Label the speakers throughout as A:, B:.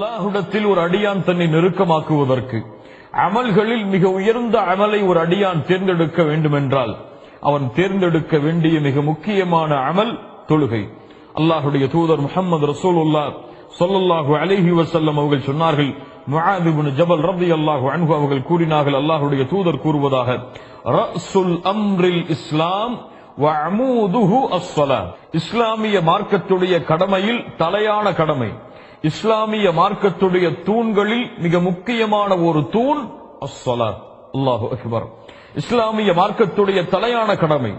A: அல்லாஹ்விடத்தில் ஒரு அடியான் தன்னை நெருக்கமாக்குவதற்கு அமல்களில் மிக உயர்ந்த அமலை ஒரு அடியான் தேர்ந்தெடுக்க வேண்டும் என்றால் அவன் தேர்ந்தெடுக்க வேண்டிய மிக முக்கியமான அமல் தொழுகை. அல்லாஹ்வுடைய தூதர் முஹம்மது ரசூலுல்லாஹ் ஸல்லல்லாஹு அலைஹி வஸல்லம் அவர்கள் சொன்னார்கள், முஆத் இப்னு ஜபல் ரலியல்லாஹு அன்ஹு அவர்கள் கூறினார்கள், அல்லாஹ்வுடைய தூதர் கூறுவதாக, ரஸுல் அம்ரில் இஸ்லாம் வ அமூதுஹு அஸ்ஸலாத். இஸ்லாமிய மார்க்கத்துடைய கடமையில் தலையான கடமை, இஸ்லாமிய மார்க்கத்துடைய தூண்களில் மிக முக்கியமான ஒரு தூண் அஸ்ஸலாத். அல்லாஹு அக்பர். இஸ்லாமிய மார்க்கத்துடைய தலையான கடமை,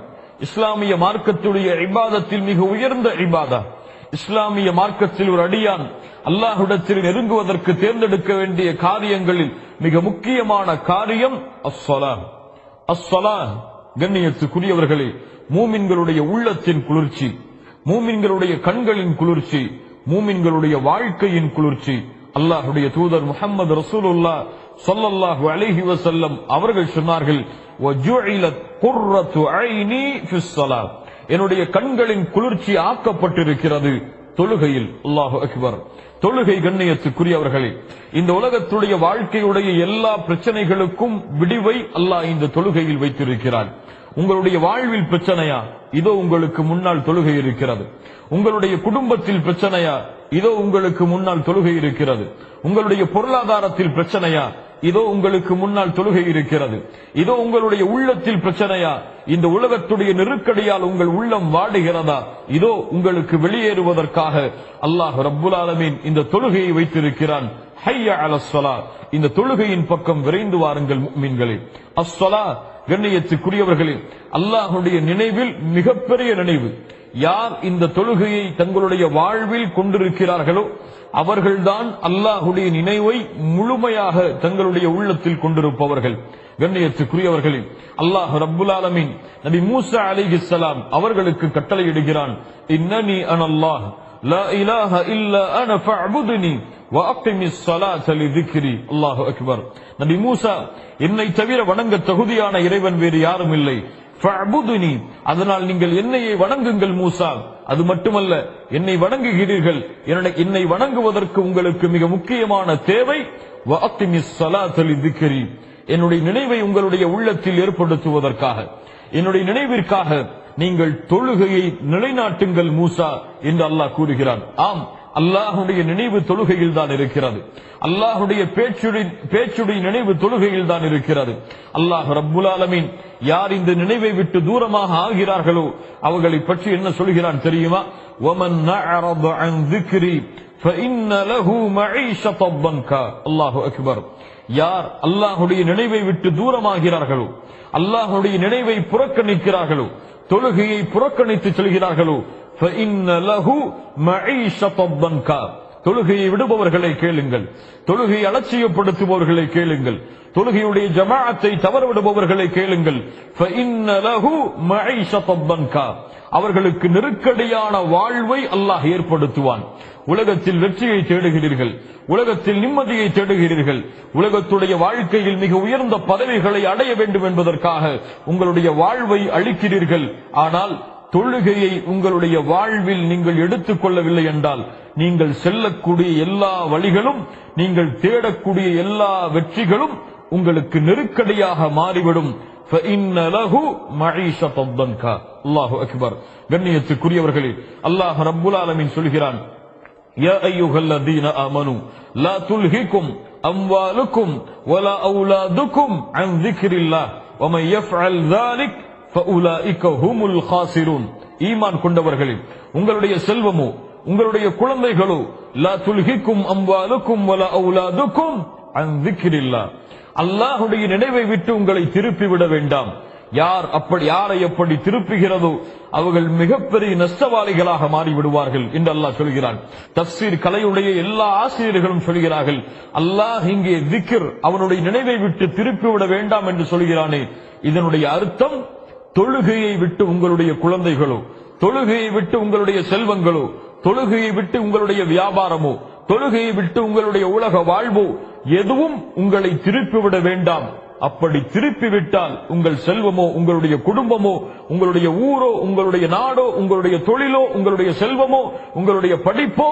A: இஸ்லாமிய மார்க்கத்துடைய இபாதத்தில் மிக உயர்ந்த இபாதா. இஸ்லாமிய மார்க்கத்தில் ஒரு அடியான் அல்லாஹ்விடத்தில் நெருங்குவதற்கு தேர்ந்தெடுக்க வேண்டிய காரியங்களில் மிக முக்கியமான காரியம் அஸ்ஸலாத். அஸ்ஸலாத் கண்ணியத்துக்குரியவர்களே, மூமின்களுடைய உள்ளத்தின் குளிர்ச்சி, மூமின்களுடைய கண்களின் குளிர்ச்சி, மூமின்களுடைய வாழ்க்கையின் குளிர்ச்சி. அல்லாஹ்வுடைய தூதர் முஹம்மது ரசூலுல்லாஹ் ஸல்லல்லாஹு அலைஹி வஸல்லம் அவர்கள் சொன்னார்கள், வஜுஇலத் குர்ரத்து ஐனி ஃபிஸ் ஸலாத். என்னுடைய கண்களின் குளிர்ச்சி ஆக்கப்பட்டிருக்கிறது தொழுகையில். அல்லாஹு அக்பர். தொழுகை கண்ணியத்துக்குரியவர்களே, இந்த உலகத்துடைய வாழ்க்கையுடைய எல்லா பிரச்சனைகளுக்கும் விடிவை அல்லாஹ் இந்த தொழுகையில் வைத்திருக்கிறார். உங்களுடைய வாழ்வில் பிரச்சனையா, இதோ உங்களுக்கு முன்னால் தொழுகை இருக்கிறது. உங்களுடைய குடும்பத்தில் பிரச்சனையா, இதோ உங்களுக்கு முன்னால் தொழுகை இருக்கிறது. உங்களுடைய பொருளாதாரத்தில் பிரச்சனையா, இதோ உங்களுக்கு முன்னால் தொழுகை இருக்கிறது. இதோ உங்களுடைய உள்ளத்தில் பிரச்சனையா, இந்த உலகத்துடைய நெருக்கடியால் உங்கள் உள்ளம் வாடுகிறதா, இதோ உங்களுக்கு வெளியேறுவதற்காக அல்லாஹ் ரப்புல் ஆலமீன் இந்த தொழுகையை வைத்திருக்கிறான். ஹய்ய அலஸ் ஸலாத். இந்த தொழுகையின் பக்கம் விரைந்து வாருங்கள் முஃமின்களே. அஸ்ஸலாத் கண்ணியத்துக்குரியவர்களே, அல்லாஹ்வுடைய நினைவில் மிகப்பெரிய நினைவு. யார் இந்த தொழுகையை தங்களுடைய வாழ்வில் கொண்டிருக்கிறார்களோ அவர்கள்தான் அல்லாஹ்வுடைய நினைவை முழுமையாக தங்களுடைய உள்ளத்தில் கொண்டிருப்பவர்கள். கண்ணியத்துக்குரியவர்களே, அல்லாஹ் ரப்புல் ஆலமீன் நபி மூசா அலைஹிஸ்ஸலாம் அவர்களுக்கு கட்டளையிடுகிறான், இன்னனி அனல்லாஹ் லா இலாஹ இல்லா அன ஃபஅபுதுனி வ அகிமிஸ் ஸலாத லிذிக்ரி. அல்லாஹு அக்பர். நபி மூசா, என்னை தவிர வணங்க தகுதியான இறைவன் வேறு யாரும் இல்லை. ஃபஅபுதுனி, அதனால் நீங்கள் என்னையே வணங்குங்கள் மூசா. அது மட்டுமல்ல, என்னை வணங்குகிறீர்கள், என்னை வணங்குவதற்கு உங்களுக்கு மிக முக்கியமான தேவை வ அகிமிஸ் ஸலாத லிذிக்ரி, என்னுடைய நினைவை உங்களுடைய உள்ளத்தில் ஏற்படுத்துவதற்காக, என்னுடைய நினைவிற்காக நீங்கள் தொழுகையை நிலைநாட்டுங்கள் மூசா என்று அல்லாஹ் கூறுகிறான். ஆம், அல்லாஹுடைய நினைவு தொழுகையில் தான் இருக்கிறது. அல்லாஹுடைய பேச்சுடைய நினைவு தொழுகையில் தான் இருக்கிறது. அல்லாஹ் ரப்புல் ஆலமீன் யார் இந்த நினைவை விட்டு தூரமாக ஆகிறார்களோ அவர்களை பற்றி என்ன சொல்கிறான் தெரியுமா? வமன் நஅரத அன் ذிக்ரி ஃபஇன்ன லஹு மஈஷத்தன் தன்கா. அல்லாஹு அக்பர். யார் அல்லாஹுடைய நினைவை விட்டு தூரமாகிறார்களோ, அல்லாஹுடைய நினைவை புறக்கணிக்கிறார்களோ, தொழுகையை புறக்கணித்து செல்கிறார்களோ, فإن له معيشة ضنكا. தொழுகையை விடுபவர்களை கேளுங்கள், தொழுகையை அலட்சியப்படுத்துபவர்களை கேளுங்கள், தொழுகையுடைய ஜமாஅத்தை தவறவிடுபவர்களை கேளுங்கள். فإن له معيشة ضنكا. அவர்களுக்கு நெருக்கடியான வாழ்வை அல்லாஹ் ஏற்படுத்துவான். உலகத்தில் வெற்றியை தேடுகிறீர்கள், உலகத்தில் நிம்மதியை தேடுகிறீர்கள், உலகத்துடைய வாழ்க்கையில் மிக உயர்ந்த பதவிகளை அடைய வேண்டும் என்பதற்காக உங்களுடைய வாழ்வை அளிக்கிறீர்கள். ஆனால் தொழுகையை உங்களுடைய வாழ்வில் நீங்கள் எடுத்துக் கொள்ளவில்லை என்றால் நீங்கள் செல்லக்கூடிய எல்லா வழிகளும், நீங்கள் தேடக்கூடிய எல்லா வெற்றிகளும் உங்களுக்கு நெருக்கடியாக மாறிவிடும். فإن له معيشة ضنكا. அல்லாஹு அக்பர். கண்ணியத்துக்குரியவர்களே, அல்லாஹ் ரப்புல் ஆலமீன் சொல்கிறான், யா அய்யுஹல்லதீன ஆமனூ லா துல்ஹிகும் அம்வாலுக்கும் வலா அவுலாதுக்கும் அன் ذிக்ரில்லாஹ் வமன் யஃஅல் ذلك فأولئك هم الخاسرون. ஈமான் கொண்டவர்களே, உங்களுடைய செல்வமோ உங்களுடைய குழந்தைகளோ லா துல்ஹிக்கும் அம்வாலுக்கும் வலா அவுலாதுக்கும் அன் ذிக்ரில்லாஹ், அல்லாஹ்வுடைய நினைவை விட்டு உங்களை திருப்பி விட வேண்டாம். யாரை எப்படி திருப்புகிறதோ அவர்கள் மிகப்பெரிய நஷ்டவாளிகளாக மாறிவிடுவார்கள் என்று அல்லாஹ் சொல்கிறான். தஃசீர் கலையுடைய எல்லா ஆசிரியர்களும் சொல்கிறார்கள், அல்லாஹ் இங்கே திக்ர், அவனுடைய நினைவை விட்டு திருப்பிவிட வேண்டாம் என்று சொல்கிறானே, இதனுடைய அர்த்தம் தொழுகையை விட்டு உங்களுடைய குழந்தைகளோ, தொழுகையை விட்டு உங்களுடைய செல்வங்களோ, தொழுகையை விட்டு உங்களுடைய வியாபாரமோ, தொழுகையை விட்டு உங்களுடைய உலக வாழ்வோ எதுவும் உங்களை திருப்பிவிட வேண்டாம். அப்படி திருப்பிவிட்டால் உங்கள் செல்வமோ, உங்களுடைய குடும்பமோ, உங்களுடைய ஊரோ, உங்களுடைய நாடோ, உங்களுடைய தொழிலோ, உங்களுடைய செல்வமோ, உங்களுடைய படிப்போ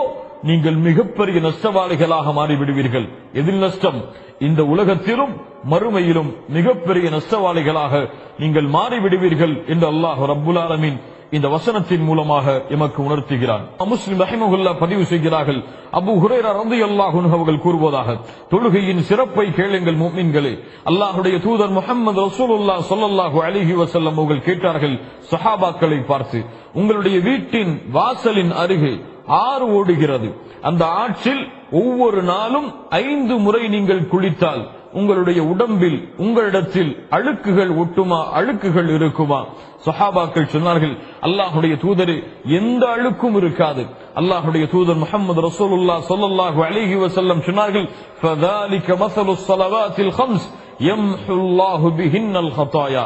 A: நீங்கள் மிகப்பெரிய நஷ்டவாளிகளாக மாறிவிடுவீர்கள். எதில் நஷ்டம்? இந்த உலகத்திலும் மறுமையிலும் மிகப்பெரிய நஷ்டவாளிகளாக நீங்கள் மாறிவிடுவீர்கள் என்று அல்லாஹ் ரப்புல் ஆலமீன் இந்த வசனத்தின் மூலமாக எமக்கு உணர்த்துகிறான். முஸ்லிம் ரஹிமஹுல்லாஹ் பதிவு செய்கிறார்கள், அபூ ஹுரைரா ரலியல்லாஹு அன்ஹு அவர்கள் கூறுவதாக, தொழுகையின் சிறப்பை கேளுங்கள் முஃமின்களே. அல்லாஹ்வுடைய தூதர் முஹம்மது ரசூலுல்லாஹ் ஸல்லல்லாஹு அலைஹி வஸல்லம் அவர்கள் கேட்டார்கள் சஹாபாக்களை பார்த்து, உங்களுடைய வீட்டின் வாசலின் அருகே ஆறு ஓடுகிறது, அந்த ஆற்றில் ஒவ்வொரு நாளும் 5 முறை நீங்கள் குளித்தால் உங்களுடைய உடம்பில் உங்களிடத்தில் அழுக்குகள் ஒட்டுமா, அழுக்குகள் இருக்குமா? சஹாபாக்கள் சொன்னார்கள், அல்லாஹ்வுடைய தூதரே, எந்த அழுக்கும் இருக்காது. அல்லாஹ்வுடைய தூதர் முஹம்மது ரசூலுல்லாஹ் ஸல்லல்லாஹு அலைஹி வஸல்லம் சொன்னார்கள், ஃபதாலிக மஸலுஸ் ஸலவாத்தில் ஹம்ஸ் யம்ஹுல்லாஹு பிஹின்னல் ஹதாயா.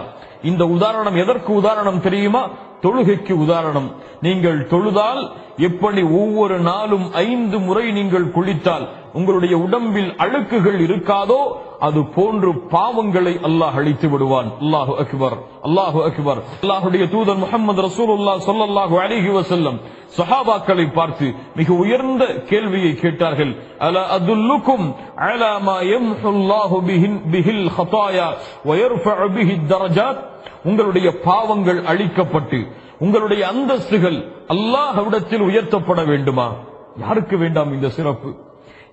A: இந்த உதாரணம் எதற்கு உதாரணம் தெரியுமா? தொழுகைக்கு உதாரணம். நீங்கள் தொழுதால் எப்படி ஒவ்வொரு நாளும் 5 முறை நீங்கள் குளித்தால் உங்களுடைய உடம்பில் அழுக்குகள் இருக்காதோ அது போன்று பாவங்களை அல்லாஹ் அழித்து விடுவான். அல்லாஹு அக்பர், அல்லாஹு அக்பர். அல்லாஹ்வுடைய தூதர் முஹம்மது ரசூலுல்லாஹ் ஸல்லல்லாஹு அலைஹி வஸல்லம் சஹாபாக்களை பார்த்து மிக உயர்ந்த கேள்வியை கேட்டார்கள். அலா அதுல்லுக்கும் அலா மா யம்ஹுல்லாஹு பிஹில் ஹதாயா வ யர்ஃபஉ பிஹி தரஜாத். உங்களுடைய பாவங்கள் அழிக்கப்பட்டு உங்களுடைய அந்தஸ்துகள் அல்லாஹ்விடத்தில் உயர்த்தப்பட வேண்டுமா? யாருக்கு வேண்டாம் இந்த சிறப்பு?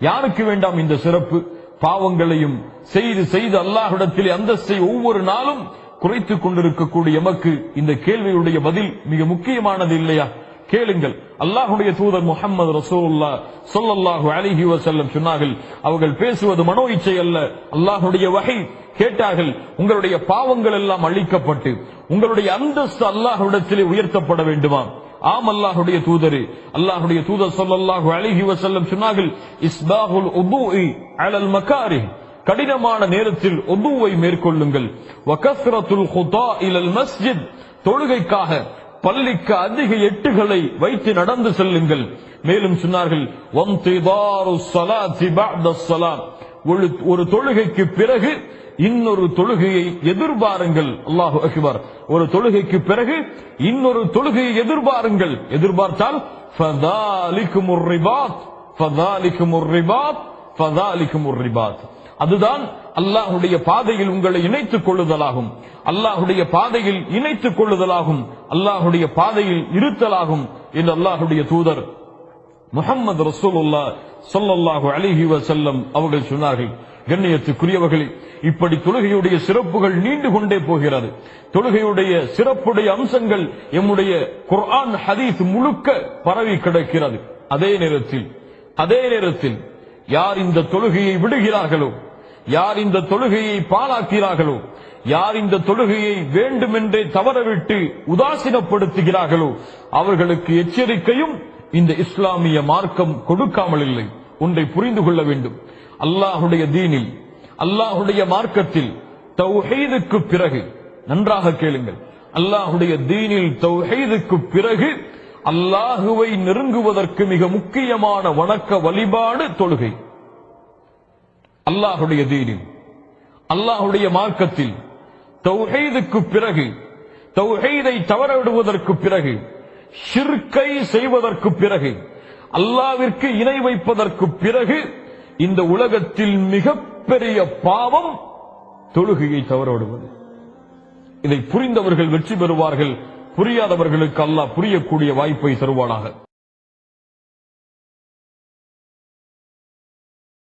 A: யாருக்கு வேண்டாம் இந்த சிறப்பு? பாவங்களையும் செய்து செய்து அல்லாஹ்விடத்தில் அந்தஸ்தை ஒவ்வொரு நாளும் குறைத்துக் கொண்டிருக்கக்கூடிய எமக்கு இந்த கேள்வியுடைய பதில் மிக முக்கியமானது இல்லையா? கேளுங்கள். அல்லாஹ்வுடைய தூதர் முஹம்மது ரசூலுல்லாஹ் ஸல்லல்லாஹு அலைஹி வஸல்லம் சொன்னார்கள், அவர்கள் பேசுவது மனோ இச்சை அல்ல, அல்லாஹ்வுடைய வஹி. கேட்டார்கள், உங்களுடைய பாவங்கள் எல்லாம் அழிக்கப்பட்டு உங்களுடைய அந்தஸ்து அல்லாஹ்விடத்திலே உயர்த்தப்பட வேண்டுமா? ஆம் அல்லாஹ்வுடைய தூதரே. அல்லாஹ்வுடைய தூதர் ஸல்லல்லாஹு அலைஹி வஸல்லம் சொன்னார்கள், இஸ்பாகுல் உதுஇ அலல் மகாரிஹ். கடினமான நேரத்தில் உதுவை மேற்கொள்ளுங்கள். வ கஸ்ரத்துல் குதா இலல் மஸ்ஜித். தொழுகைக்காக பள்ளிக்கு அதிக எட்டுகளை வைத்து நடந்து செல்லுங்கள். மேலும் சொன்னார்கள், வன்திதாரு ஸலாத்தி பஅத ஸலாத். ஒரு தொழுகைக்கு பிறகு இன்னொரு தொழுகையை எதிர்பாருங்கள். அல்லாஹு அக்பர். ஒரு தொழுகைக்கு பிறகு இன்னொரு தொழுகையை எதிர்பாருங்கள். எதிர்பார்த்தால் ஃபதாலிகுமுர் ரிபாத், ஃபதாலிகுமுர் ரிபாத், ஃபதாலிகுமுர் ரிபாத். அதுதான் அல்லாஹ்வுடைய பாதையில் உங்களை இணைத்துக் கொள்ளுதலாகும். அல்லாஹ்வுடைய பாதையில் இணைத்துக் கொள்ளுதலாகும். அல்லாஹ்வுடைய பாதையில் இருத்தலாகும் என்று அல்லாஹ்வுடைய தூதர் முஹம்மது ரசூலுல்லாஹ் ஸல்லல்லாஹு அலைஹி வஸல்லம் அவர்கள் சொன்னார்கள். கண்ணியத்துக்குரியவர்களே, இப்படி தொழுகையுடைய சிறப்புகள் நீண்டு கொண்டே போகிறது. தொழுகையுடைய சிறப்புடைய அம்சங்கள் எம்முடைய குர்ஆன் ஹதீஸ் முழுக்க பரவி கிடக்கிறது. அதே நேரத்தில் யார் இந்த தொழுகையை விடுகிறார்களோ, யார் இந்த தொழுகையை பாழாக்கிறார்களோ, யார் இந்த தொழுகையை வேண்டுமென்றே தவறவிட்டு உதாசீனப்படுத்துகிறார்களோ அவர்களுக்கு எச்சரிக்கையும் இந்த இஸ்லாமிய மார்க்கம் கொடுக்காமல் இல்லை. ஒன்றை புரிந்து கொள்ள வேண்டும். அல்லாஹ்வுடைய தீனில், அல்லாஹ்வுடைய மார்க்கத்தில் தௌஹீதுக்கு பிறகு, நன்றாக கேளுங்கள், அல்லாஹ்வுடைய தீனில் தௌஹீதுக்கு பிறகு அல்லாஹுவை நெருங்குவதற்கு மிக முக்கியமான வணக்க வழிபாடு தொழுகை. அல்லாஹ்வுடைய தீனில், அல்லாஹ்வுடைய மார்க்கத்தில் தௌஹீதுக்கு பிறகு, தௌஹீதை தவறவிடுவதற்கு பிறகு, ஷிர்கை செய்வதற்கு பிறகு, அல்லாஹ்விற்கு இணை வைப்பதற்கு பிறகு இந்த உலகத்தில் மிகப்பெரிய பாவம் தொழுகையை தவறவிடுவது. இதை புரிந்தவர்கள் வெற்றி பெறுவார்கள். புரியாதவர்களுக்கு அல்லாஹ் புரியக்கூடிய வாய்ப்பை தருவானாக.